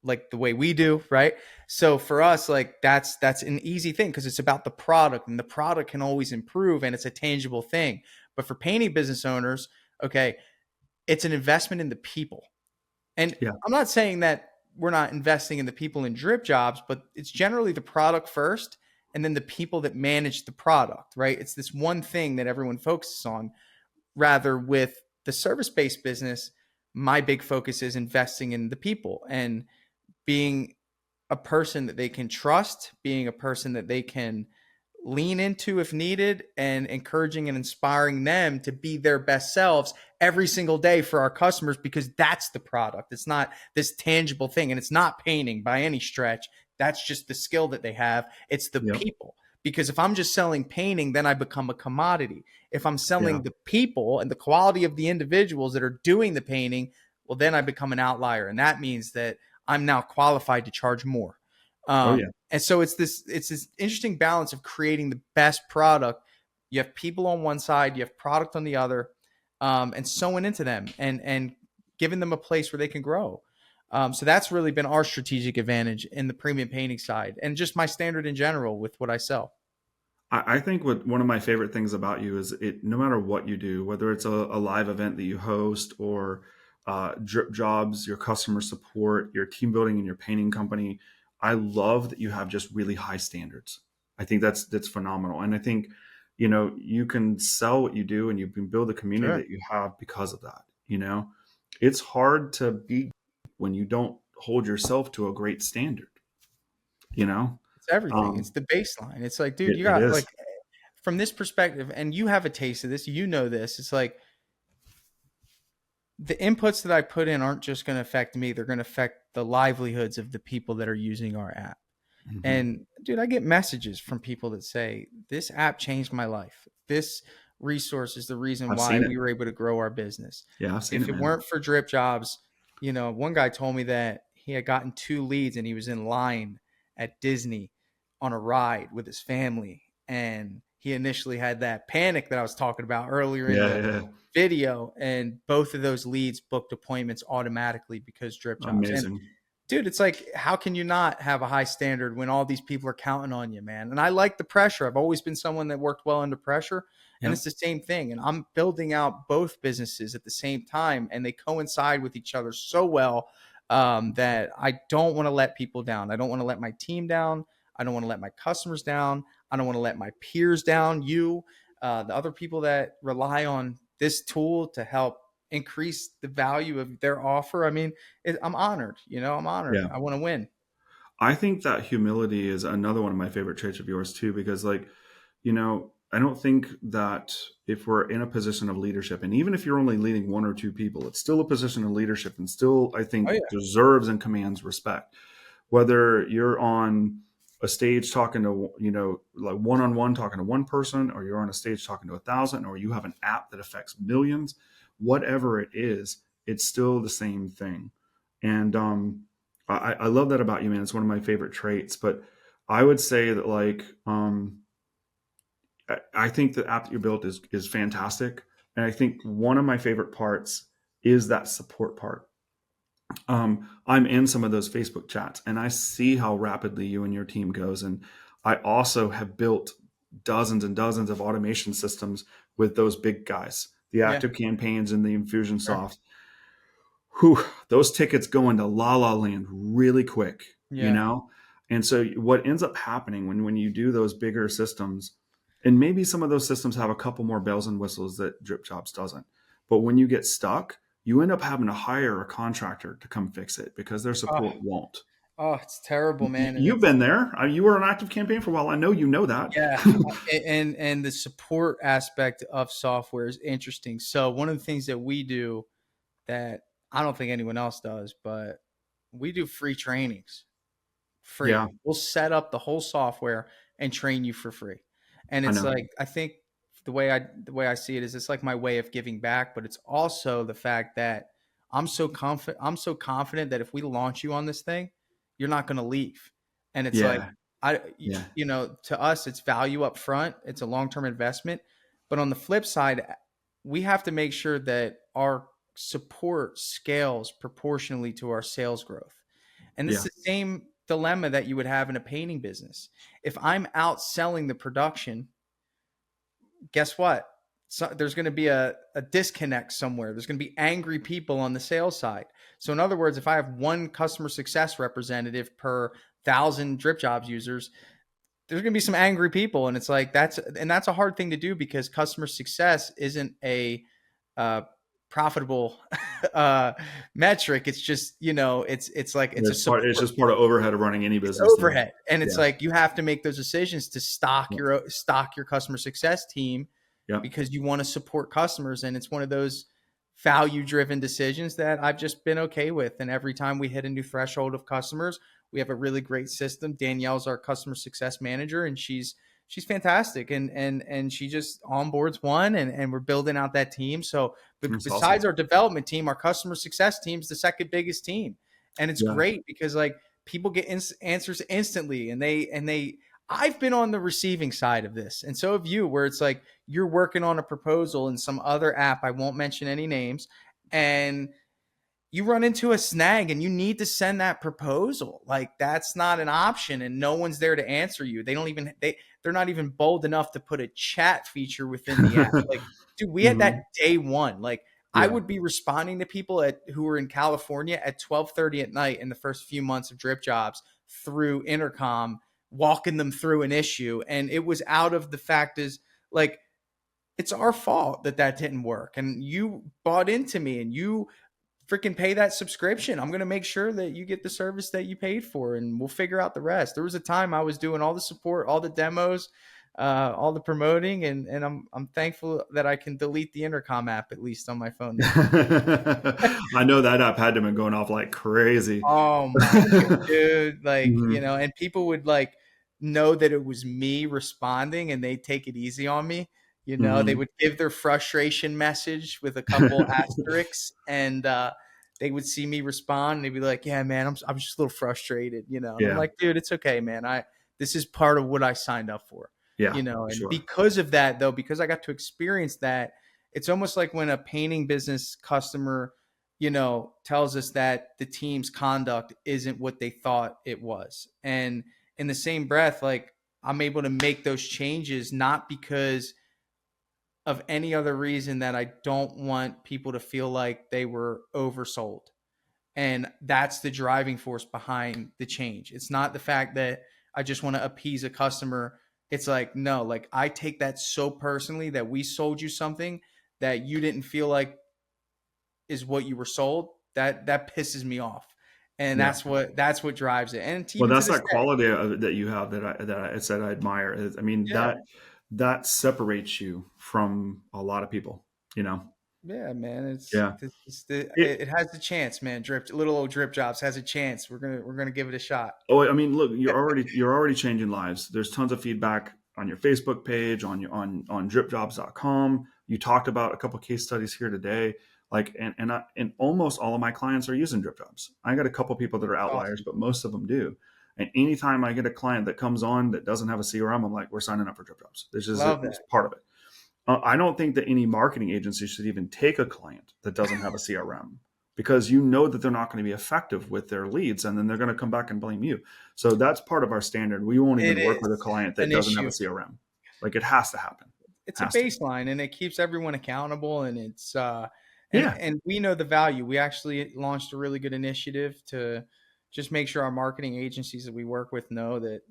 like the way we do, right? So for us, like that's an easy thing because it's about the product and the product can always improve and it's a tangible thing. But for painting business owners, okay, it's an investment in the people. And Yeah. I'm not saying that we're not investing in the people in drip jobs, but it's generally the product first and then the people that manage the product, right? It's this one thing that everyone focuses on. Rather, with the service based business, my big focus is investing in the people and being a person that they can trust, being a person that they can lean into if needed, and encouraging and inspiring them to be their best selves every single day for our customers because that's the product. It's not this tangible thing and it's not painting by any stretch. That's just the skill that they have. It's the Yep. people. Because if I'm just selling painting, then I become a commodity. If I'm Yeah. selling the people and the quality of the individuals that are doing the painting, well, then I become an outlier. And that means that I'm now qualified to charge more. Oh yeah. And so it's this interesting balance of creating the best product. You have people on one side, you have product on the other, and sewing into them and giving them a place where they can grow. So that's really been our strategic advantage in the premium painting side, and just my standard in general with what I sell. I think what one of my favorite things about you is no matter what you do, whether it's a live event that you host or drip jobs, your customer support, your team building in your painting company, I love that you have just really high standards. I think that's phenomenal. And I think, you can sell what you do and you can build the community Sure. that you have because of that. It's hard to be when you don't hold yourself to a great standard, you know? It's everything. It's Um, the baseline. It's like, dude, it, you it got is. like from this perspective, and you have a taste of this, you know this. It's like the inputs that I put in aren't just going to affect me, they're going to affect the livelihoods of the people that are using our app. Mhm. And dude, I get messages from people that say, this app changed my life. This resource is the reason I've why seen it. we were able to grow our business. Yeah, I've seen If it, it man. weren't for drip jobs, one guy told me that he had gotten 2 leads and he was in line at Disney on a ride with his family. And he initially had that panic that I was talking about earlier in Yeah, the yeah. video. And both of those leads booked appointments automatically because drip jobs. And Amazing. dude, it's like, how can you not have a high standard when all these people are counting on you, man? And I like the pressure. I've always been someone that worked well under pressure. And Yep. it's the same thing. And I'm building out both businesses at the same time, and they coincide with each other so well that I don't want to let people down. I don't want to let my team down. I don't want to let my customers down. I don't want to let my peers down. The other people that rely on this tool to help increase the value of their offer. I mean, I'm honored. I'm honored. Yeah. I want to win. I think that humility is another one of my favorite traits of yours too, because I don't think that if we're in a position of leadership, and even if you're only leading one or two people, it's still a position of leadership and still, I Oh think, yeah. deserves and commands respect. Whether you're on a stage talking to, like one-on-one talking to one person, or you're on a stage talking to 1,000, or you have an app that affects millions, whatever it is, it's still the same thing. And I love that about you, man. It's one of my favorite traits. But I would say that, like, I think the app that you built is fantastic, and I think one of my favorite parts is that support part. I'm in some of those Facebook chats, and I see how rapidly you and your team goes. And I also have built dozens and dozens of automation systems with those big guys, the Yeah. active campaigns and the Sure. Infusionsoft. Whew, those tickets go into la la land really quick. Yeah. And so what ends up happening when you do those bigger systems, and maybe some of those systems have a couple more bells and whistles that Drip Jobs doesn't, but when you get stuck, you end up having to hire a contractor to come fix it because their Oh, support won't. oh, it's terrible, man. And You've it's been there. You were an active campaign for a while. I know you know that. yeah. And the support aspect of software is interesting. So one of the things that we do that I don't think anyone else does, but we do free trainings. Free. Yeah, We'll set up the whole software and train you for free. And I it's know. like, I think the way I see it is it's like my way of giving back, but it's also the fact that I'm so confident that if we launch you on this thing, you're not going to leave. And it's like Yeah. I Yeah. to us it's value up front, it's a long-term investment, but on the flip side, we have to make sure that our support scales proportionally to our sales growth. And this is Yeah. the same dilemma that you would have in a painting business. If I'm outselling the production, guess what? So there's going to be a disconnect somewhere. There's going to be angry people on the sales side. So in other words, if I have one customer success representative per 1,000 drip jobs users, there's going to be some angry people. And it's like, that's a hard thing to do because customer success isn't a uh, profitable metric. It's just, it's like, it's a It's support just part of overhead of running any business though. overhead. And it's Yeah. like, you have to make those decisions to stock Yeah. your customer success team Yeah. because you want to support customers. And it's one of those value driven decisions that I've just been okay with. And every time we hit a new threshold of customers, we have a really great system. Danielle's our customer success manager, and she's fantastic. And she just onboards one, and we're building out that team. So That's besides awesome. our development team, our customer success team is the second biggest team. And it's Yeah. great because like people get answers instantly, and they I've been on the receiving side of this, and so have you, where it's like you're working on a proposal in some other app, I won't mention any names, and you run into a snag and you need to send that proposal. Like that's not an option, and no one's there to answer you. They're not even bold enough to put a chat feature within the app. Like, dude, we had that Mhm. day one. Like I Yeah. would be responding to people who were in California at 12:30 at night in the first few months of drip jobs through intercom, walking them through an issue. And it was out of the fact is like, it's our fault that didn't work. And you bought into me and you freaking pay that subscription. I'm going to make sure that you get the service that you paid for, and we'll figure out the rest. There was a time I was doing all the support, all the demos, all the promoting, and I'm thankful that I can delete the intercom app at least on my phone now. I know that app had to been going off like crazy. Oh my god, dude! Like Mhm. and people would like know that it was me responding, and they take it easy on me. They Mhm. would give their frustration message with a couple asterisks, and they would see me respond, and they'd be like, "Yeah, man, I'm just a little frustrated," And I'm Yeah. like, "Dude, it's okay, man. This is part of what I signed up for." Yeah, for And sure. because of that, though, because I got to experience that, it's almost like when a painting business customer tells us that the team's conduct isn't what they thought it was. And in the same breath, like I'm able to make those changes, not because of any other reason that I don't want people to feel like they were oversold. And that's the driving force behind the change. It's not the fact that I just want to appease a customer. It's like, no, like I take that so personally that we sold you something that you didn't feel like is what you were sold. That pisses me off. And Yeah. that's what drives it. And Well, even to that's this that day. quality that you have that I said I admire. I mean, Yeah. that separates you from a lot of people, you know? Yeah, man. Yeah. It, It has a chance, man. Little old drip jobs has a chance. We're gonna give it a shot. Oh, I mean, look, you're already changing lives. There's tons of feedback on your Facebook page, on dripjobs.com. You talked about a couple case studies here today. Like, and almost all of my clients are using drip jobs. I got a couple people that are It's outliers, awesome. but most of them do. And anytime I get a client that comes on that doesn't have a CRM, I'm like, we're signing up for drip jobs. This is Love it's that. part of it. I don't think that any marketing agency should even take a client that doesn't have a CRM, because you know that they're not going to be effective with their leads, and then they're going to come back and blame you. So that's part of our standard. We won't It even work is with a client that an doesn't have a issue. CRM. Like, it has to happen. It's a Has to. baseline, and it keeps everyone accountable, and it's and Yeah. and we know the value. We actually launched a really good initiative to just make sure our marketing agencies that we work with know that,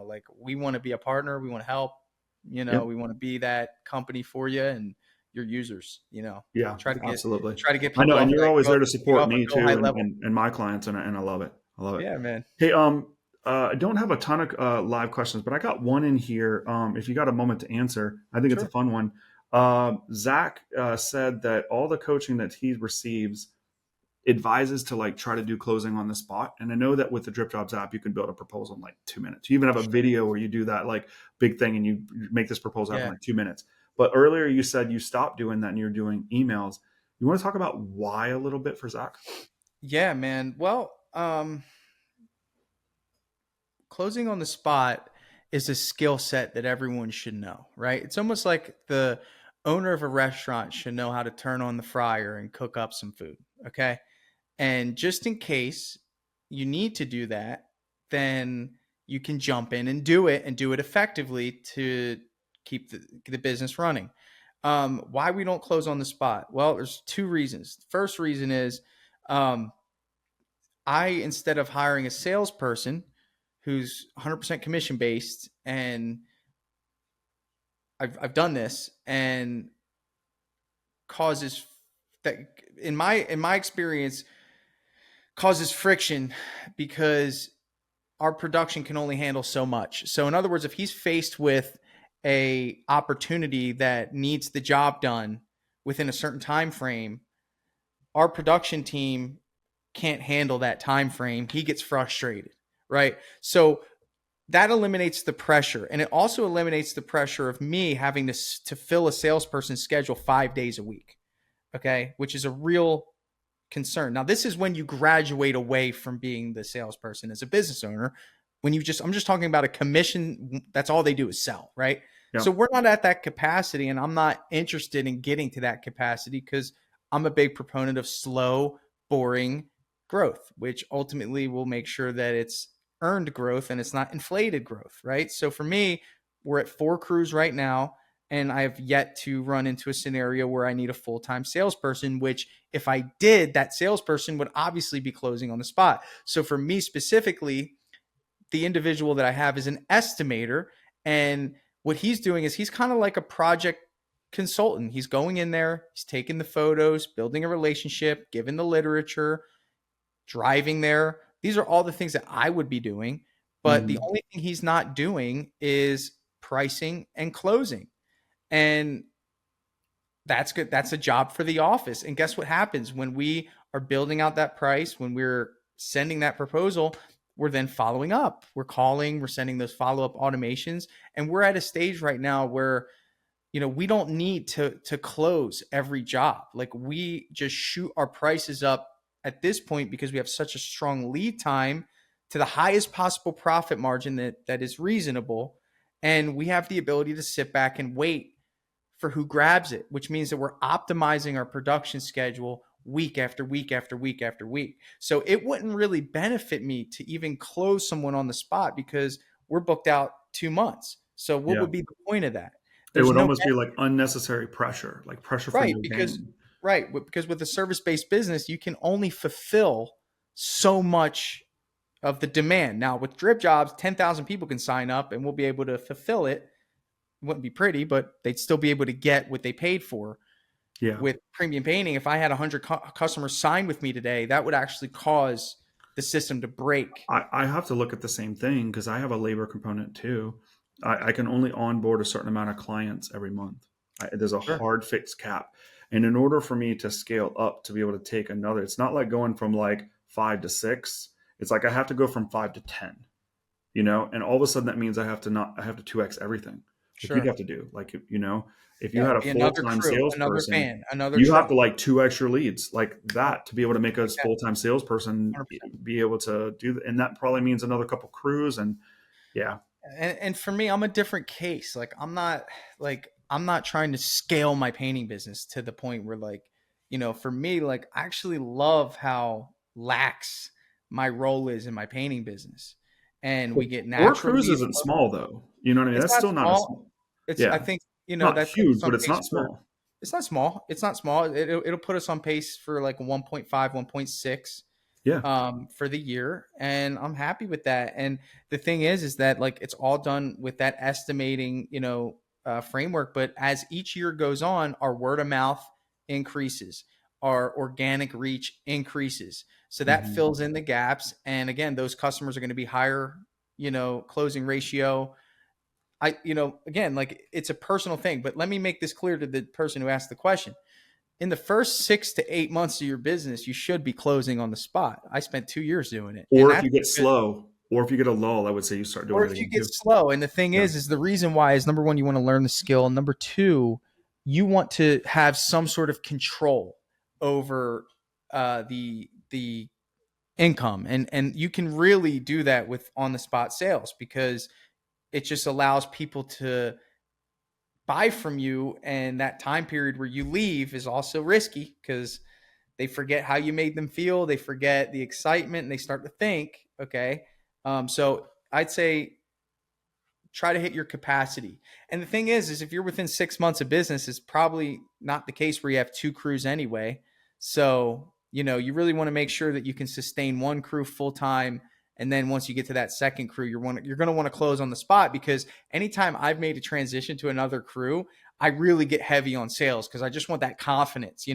like we want to be a partner, we want to help, Yep. we want to be that company for you and your users, Yeah. try to get Absolutely. try to get I know, people and off of you're that always go, there to get support off a me go high too, and, level. and, and my clients, and I love it. I love it. Yeah, man. Hey, I don't have a ton of live questions, but I got one in here. If you got a moment to answer, I think it's a Sure. fun one. Zach said that all the coaching that he receives advises to like try to do closing on the spot. And I know that with the Drip Jobs app, you can build a proposal in like 2 minutes. You even have a video where you do that like big thing and you make this proposal happen in Yeah. like 2 minutes. But earlier you said you stopped doing that and you're doing emails. You want to talk about why a little bit for Zach? Yeah, man. Well, closing on the spot is a skill set that everyone should know, right? It's almost like the owner of a restaurant should know how to turn on the fryer and cook up some food, okay? And just in case you need to do that, then you can jump in and do it effectively to keep the business running. Why we don't close on the spot? Well, there's two reasons. The first reason is um, instead of hiring a salesperson who's 100% commission based, and I've done this and causes that in my experience causes friction because our production can only handle so much. So in other words, if he's faced with a opportunity that needs the job done within a certain time frame, our production team can't handle that time frame. He gets frustrated, right? So that eliminates the pressure, and it also eliminates the pressure of me having to fill a salesperson's schedule 5 days a week, okay, which is a real concern. Now, this is when you graduate away from being the salesperson as a business owner. When I'm just talking about a commission, that's all they do is sell, right? Yeah. So we're not at that capacity, and I'm not interested in getting to that capacity because I'm a big proponent of slow, boring growth, which ultimately will make sure that it's earned growth and it's not inflated growth, right? So for me, we're at 4 crews right now, and I've yet to run into a scenario where I need a full-time salesperson, which if I did, that salesperson would obviously be closing on the spot. So for me specifically, the individual that I have is an estimator, and what he's doing is he's kind of like a project consultant. He's going in there, he's taking the photos, building a relationship, giving the literature, driving there. These are all the things that I would be doing, but the only thing he's not doing is pricing and closing. And that's good. That's a job for the office. And guess what happens when we are building out that price, when we're sending that proposal, we're then following up. We're calling, we're sending those follow-up automations. And we're at a stage right now where, we don't need to close every job. Like, we just shoot our prices up at this point because we have such a strong lead time to the highest possible profit margin that is reasonable. And we have the ability to sit back and wait for who grabs it, which means that we're optimizing our production schedule week after week after week after week. So it wouldn't really benefit me to even close someone on the spot because we're booked out 2 months. So what would be the point of that? It would almost be like unnecessary pressure, like pressure for no gain. Right, because with a service-based business, you can only fulfill so much of the demand. Now, with drip jobs, 10,000 people can sign up and we'll be able to fulfill it. It wouldn't be pretty, but they'd still be able to get what they paid for. Yeah. With premium painting, if I had 100 customers sign with me today, that would actually cause the system to break. I have to look at the same thing because I have a labor component too. I can only onboard a certain amount of clients every month. There's a hard fixed cap. And in order for me to scale up to be able to take another, it's not like going from like 5 to 6. It's like I have to go from 5 to 10, and all of a sudden that means I have to 2X everything. Sure. You'd have to do if you had a full-time salesperson, another you have to like 2X your leads like that to be able to make a full-time salesperson 100%. Be able to do that. And that probably means another couple crews. And yeah. And for me, I'm a different case. Like, I'm not trying to scale my painting business to the point where for me, I actually love how lax my role is in my painting business. And we get natural. 4 crews isn't small though. You know what I mean? That's still not as small. It's, I think, not that's huge, but it's not small. It's not small. It's not small. It'll put us on pace for like 1.5, 1.6. For the year, and I'm happy with that. And the thing is that it's all done with that estimating, framework. But as each year goes on, our word of mouth increases, our organic reach increases. So that fills in the gaps. And again, those customers are going to be higher, closing ratio. Again, it's a personal thing, but let me make this clear to the person who asked the question. In the first 6 to 8 months of your business, you should be closing on the spot. I spent 2 years doing it. Or if you get slow, or if you get a lull, I would say you start doing it. Or if you get slow. And the thing is the reason why is, number one, you want to learn the skill. And number two, you want to have some sort of control over the income, and you can really do that with on the spot sales, because it just allows people to buy from you, and that time period where you leave is also risky because they forget how you made them feel, they forget the excitement, and they start to think, okay, so I'd say try to hit your capacity. And the thing is if you're within 6 months of business, it's probably not the case where you have 2 crews anyway. So, you really want to make sure that you can sustain 1 crew full time. And then once you get to that second crew, you're going to want to close on the spot, because anytime I've made a transition to another crew, I really get heavy on sales because I just want that confidence,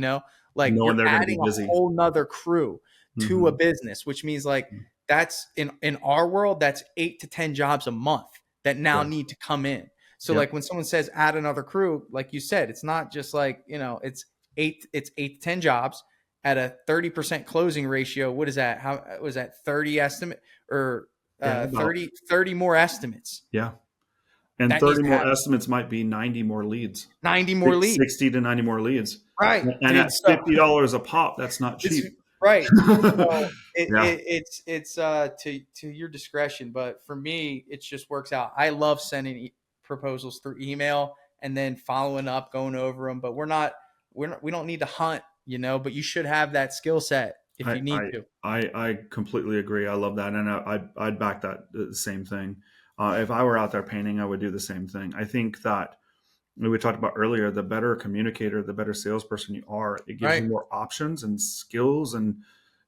like Knowing you're they're going to be adding a busy. whole nother crew to a Mm-hmm. business, which means like that's in our world, that's 8 to 10 jobs a month that now Yeah. need to come in. So Yep. like when someone says add another crew, like you said, it's not just like, it's 8 to 10 jobs at a 30% closing ratio. What is that? How was that 30 estimate or Yeah, 30 more estimates? Yeah. And That needs 30 to more happen. estimates might be 90 more leads. 90 more leads. 60 to 90 more leads. Right. And at So $50 a pop, that's not it's cheap. right. So Yeah. it's to your discretion, but for me, it just works out. I love sending proposals through email and then following up, going over them. But we don't need to hunt, but you should have that skill set if you need to. I completely agree. I love that. And I'd back that the same thing. If I were out there painting, I would do the same thing. I think that we talked about earlier, the better communicator, the better salesperson you are, it gives you more options and skills. And,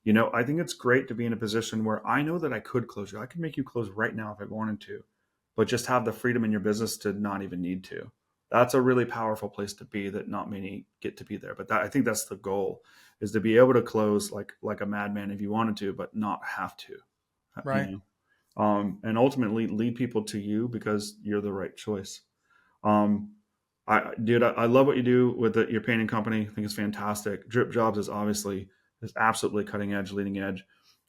I think it's great to be in a position where I know that I could close you. I could make you close right now if I wanted to, but just have the freedom in your business to not even need to. That's a really powerful place to be that not many get to be there. But I think that's the goal, is to be able to close like a madman if you wanted to, but not have to. Right. And ultimately lead people to you because you're the right choice. I love what you do with your painting company. I think it's fantastic. Drip Jobs is absolutely cutting edge, leading edge.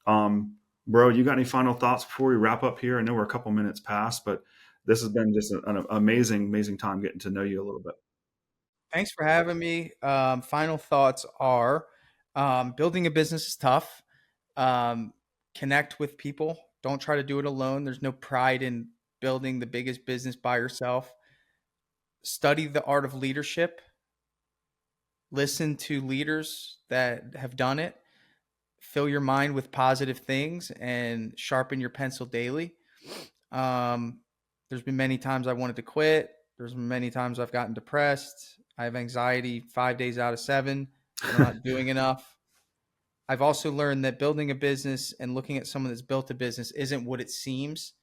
Bro, you got any final thoughts before we wrap up here? I know we're a couple minutes past, but this has been just an amazing time getting to know you a little bit. Thanks for having me. Final thoughts are, building a business is tough. Connect with people. Don't try to do it alone. There's no pride in building the biggest business by yourself. Study the art of leadership. Listen to leaders that have done it. Fill your mind with positive things and sharpen your pencil daily. There's been many times I wanted to quit. There's been many times I've gotten depressed. I have anxiety 5 days out of 7. I'm not doing enough. I've also learned that building a business and looking at someone that's built a business isn't what it seems.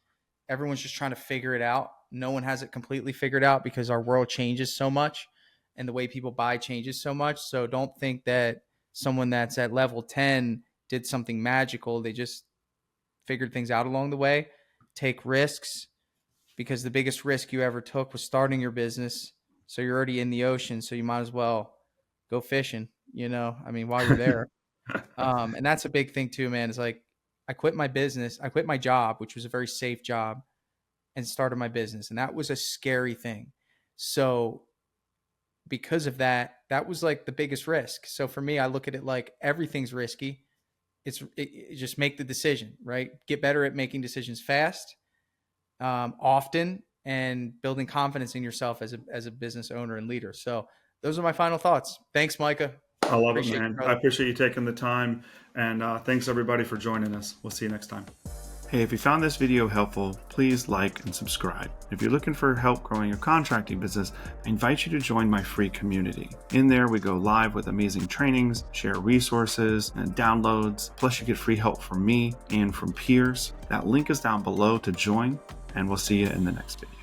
Everyone's just trying to figure it out. No one has it completely figured out because our world changes so much and the way people buy changes so much. So don't think that someone that's at level 10 did something magical. They just figured things out along the way. Take risks, because the biggest risk you ever took was starting your business. So you're already in the ocean, so you might as well go fishing, while you're there. And that's a big thing too, man. It's like, I quit my job, which was a very safe job, and started my business. And that was a scary thing. So because of that, that was like the biggest risk. So for me, I look at it like everything's risky. It just make the decision, right? Get better at making decisions fast, often, and building confidence in yourself as a business owner and leader. So those are my final thoughts. Thanks, Micah. I love Appreciate it, man. you, I appreciate you taking the time, and thanks everybody for joining us. We'll see you next time. Hey, if you found this video helpful, please like and subscribe. If you're looking for help growing your contracting business, I invite you to join my free community. In there, we go live with amazing trainings, share resources and downloads, plus you get free help from me and from peers. That link is down below to join, and we'll see you in the next video.